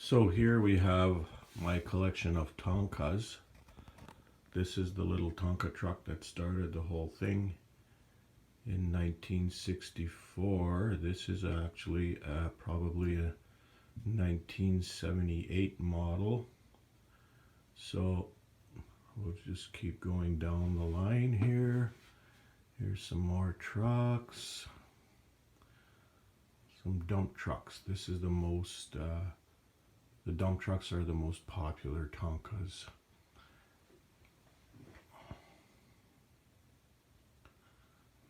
So here we have my collection of Tonkas. This is the little Tonka truck that started the whole thing in 1964. This is actually probably a 1978 model. So we'll just keep going down the line here. Here's some more trucks. Some dump trucks. This is the most, the dump trucks are the most popular Tonkas.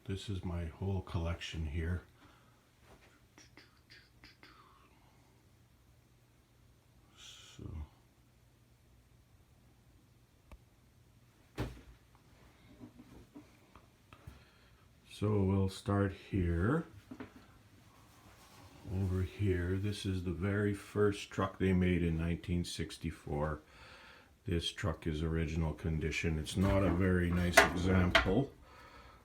This is my whole collection here. So we'll start here. Over here, this is the very first truck they made in 1964. This truck is original condition. It's not a very nice example,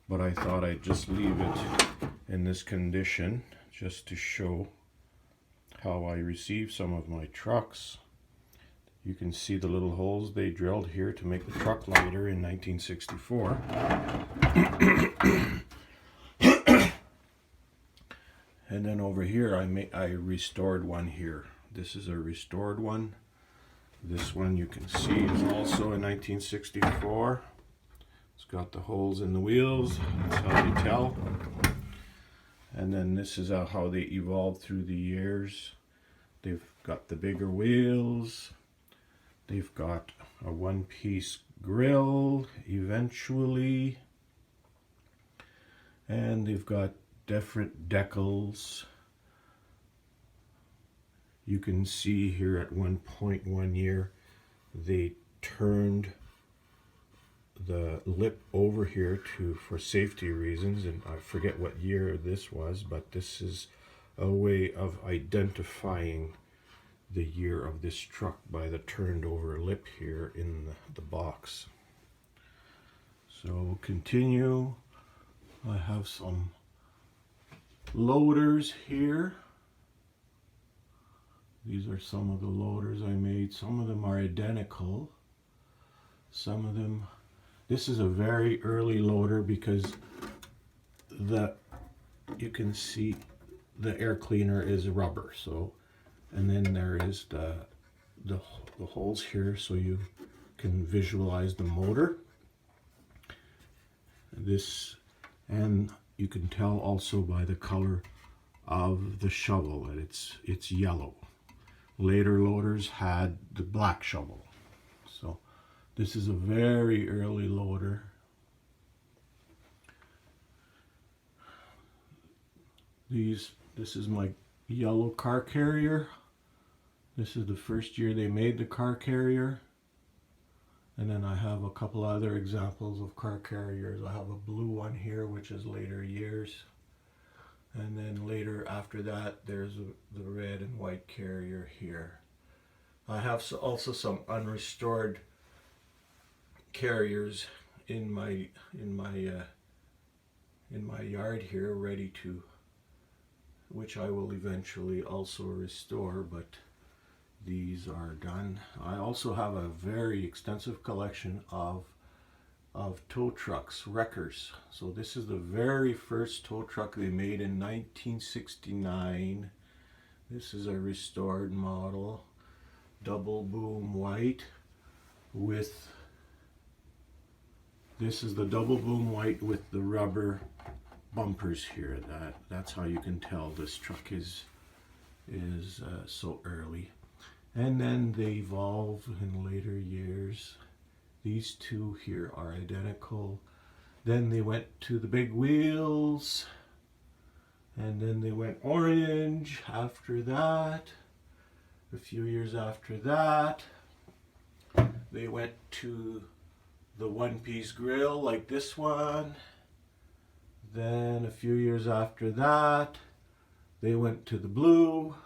but I thought I'd just leave it in this condition just to show how I receive some of my trucks. You can see the little holes they drilled here to make the truck lighter in 1964. And then over here I restored one here. This is a restored one. This one you can see is also in 1964. It's got the holes in the wheels, that's how you tell. And then this is how they evolved through the years. They've got the bigger wheels. They've got a one-piece grill eventually. And they've got different decals. You can see here at one point one year they turned the lip over here for safety reasons, and I forget what year this was, but this is a way of identifying the year of this truck by the turned over lip here in the box. So we'll continue. I have some loaders here. These are some of the loaders I made. Some of them are identical. Some of them, this is a very early loader because you can see the air cleaner is rubber. So, and then there is the holes here so you can visualize the motor. This, and you can tell also by the color of the shovel that it's yellow. Later loaders had the black shovel. So this is a very early loader. This is my yellow car carrier. This is the first year they made the car carrier. And then I have a couple other examples of car carriers. I have a blue one here, which is later years. And then later after that, there's the red and white carrier here. I have also some unrestored carriers in my yard here, ready to, which I will eventually also restore, but these are done. I also have a very extensive collection of tow trucks, wreckers. So this is the very first tow truck they made in 1969. This is a restored model, double boom white with, this is the double boom white with the rubber bumpers here. That's how you can tell this truck is so early. And then they evolved in later years. These two here are identical. Then they went to the big wheels. And then they went orange after that. A few years after that, they went to the one-piece grill like this one. Then a few years after that, they went to the blue.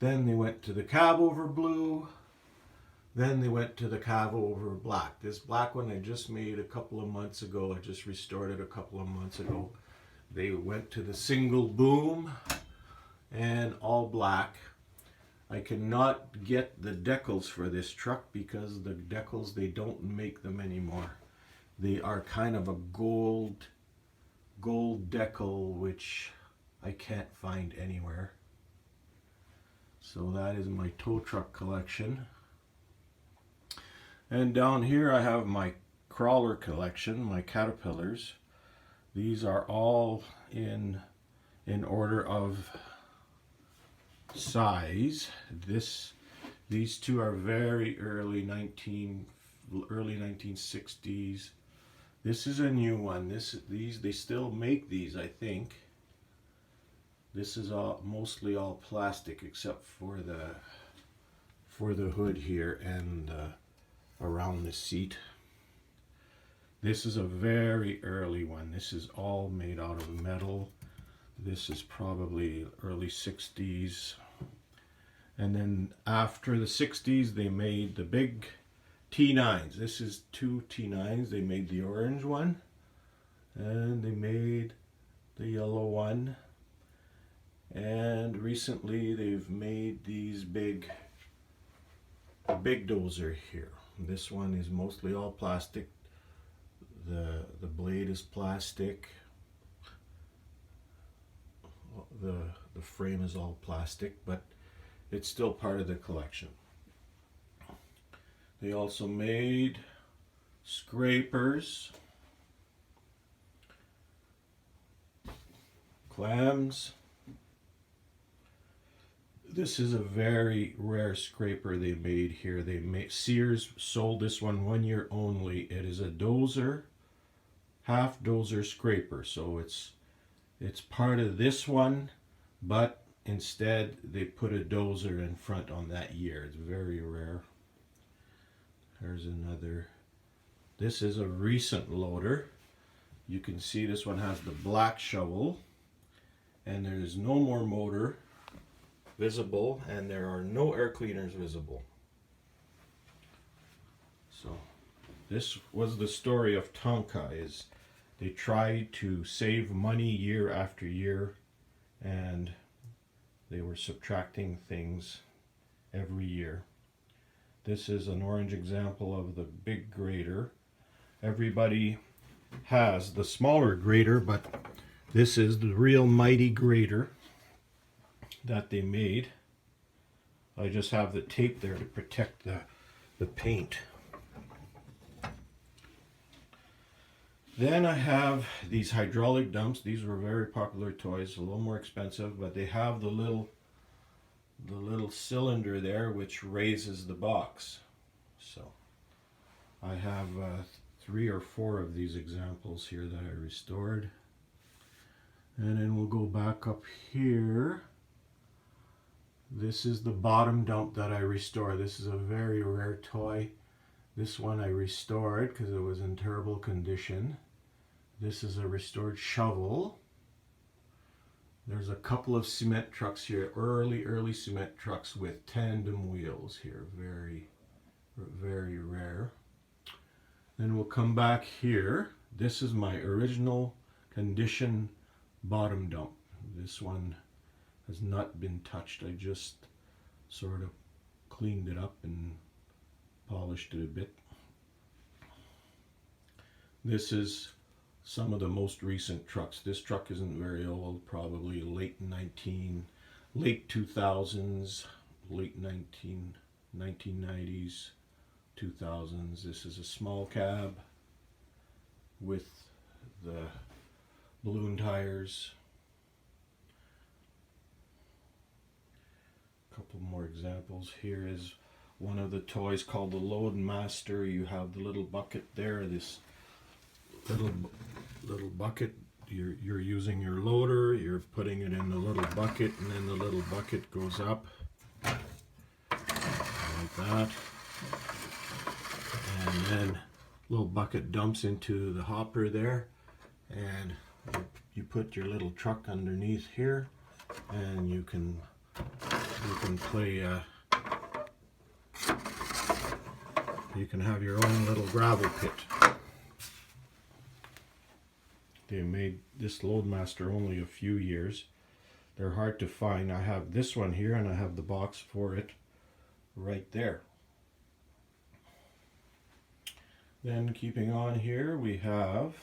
Then they went to the cab over blue. Then they went to the cab over black. This black one I just made a couple of months ago. I just restored it a couple of months ago. They went to the single boom and all black. I cannot get the decals for this truck because the decals, they don't make them anymore. They are kind of a gold decal, which I can't find anywhere. So that is my tow truck collection. And down here I have my crawler collection, my Caterpillars. These are all in order of size. These two are very early 1960s. This is a new one. They still make these, I think. This is mostly all plastic except for the hood here and around the seat. This is a very early one. This is all made out of metal. This is probably early 60s. And then after the 60s, they made the big T9s. This is two T9s. They made the orange one, and they made the yellow one. And recently, they've made these big dozer here. This one is mostly all plastic. The blade is plastic. The frame is all plastic, but it's still part of the collection. They also made scrapers, clams. This is a very rare scraper they made here. Sears sold this one year only. It is a dozer, half dozer scraper. So it's part of this one, but instead they put a dozer in front on that year. It's very rare. There's another. This is a recent loader. You can see this one has the black shovel, and there is no more motor visible, and there are no air cleaners visible. So this was the story of Tonka. Is they tried to save money year after year, and they were subtracting things every year. This is an orange example of the big grater. Everybody has the smaller grater, but this is the real mighty grater that they made. I just have the tape there to protect the paint. Then I have these hydraulic dumps. These were very popular toys, a little more expensive, but they have the little cylinder there which raises the box. So I have 3 or 4 of these examples here that I restored. And then we'll go back up here. This is the bottom dump that I restored. This is a very rare toy. This one I restored because it was in terrible condition. This is a restored shovel. There's a couple of cement trucks here, early cement trucks with tandem wheels here. Very, very rare. Then we'll come back here. This is my original condition bottom dump. This one has not been touched. I just sort of cleaned it up and polished it a bit. This is some of the most recent trucks. This truck isn't very old, probably late 2000s, late 1990s, 2000s. This is a small cab with the balloon tires. A couple more examples. Here is one of the toys called the Load Master. You have the little bucket there, this little bucket. You're using your loader, you're putting it in the little bucket, and then the little bucket goes up like that, and then little bucket dumps into the hopper there, and you put your little truck underneath here, and you can play you can have your own little gravel pit. They made this Loadmaster only a few years. They're hard to find. I have this one here and I have the box for it right there. Then keeping on here, we have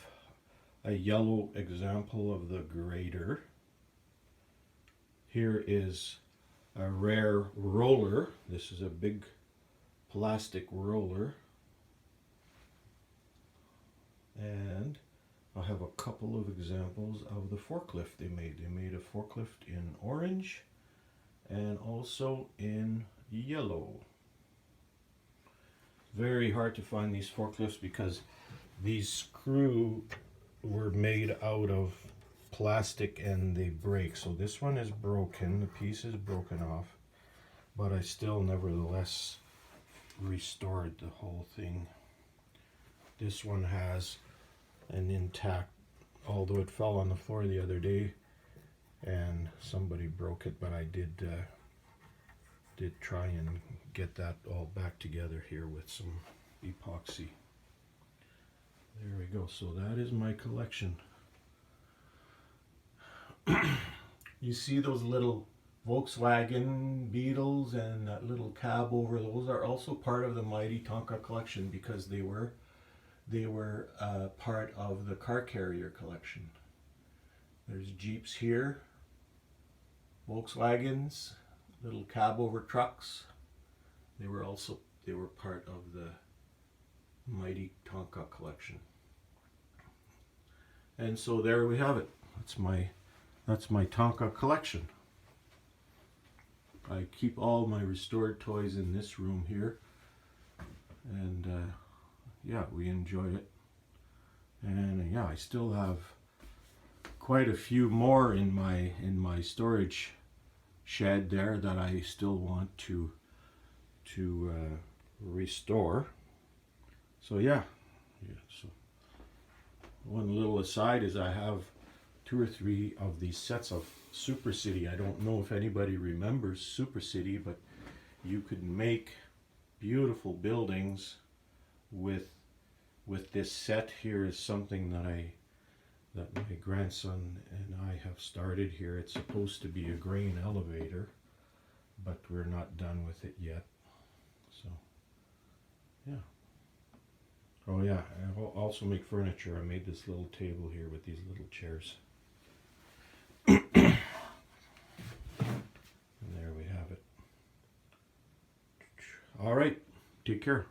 a yellow example of the grater. Here is a rare roller. This is a big plastic roller. And I have a couple of examples of the forklift they made. They made a forklift in orange and also in yellow. Very hard to find these forklifts because these screws were made out of plastic and they break. So this one is broken, the piece is broken off, but I still nevertheless restored the whole thing. This one has an intact, although it fell on the floor the other day and somebody broke it, but I did try and get that all back together here with some epoxy. There we go. So that is my collection. You see those little Volkswagen Beetles and that little cab over, those are also part of the Mighty Tonka collection because they were part of the car carrier collection. There's Jeeps here, Volkswagens, little cab over trucks. They were part of the Mighty Tonka collection. And so there we have it. That's my Tonka collection. I keep all my restored toys in this room here, and yeah, we enjoy it. And yeah, I still have quite a few more in my storage shed there that I still want to restore. So yeah, so one little aside is I have 2 or 3 of these sets of Super City. I don't know if anybody remembers Super City, but you could make beautiful buildings with this set. Here is something that my grandson and I have started here. It's supposed to be a grain elevator, but we're not done with it yet. So yeah. Oh yeah, I also make furniture. I made this little table here with these little chairs. And there we have it. All right, take care.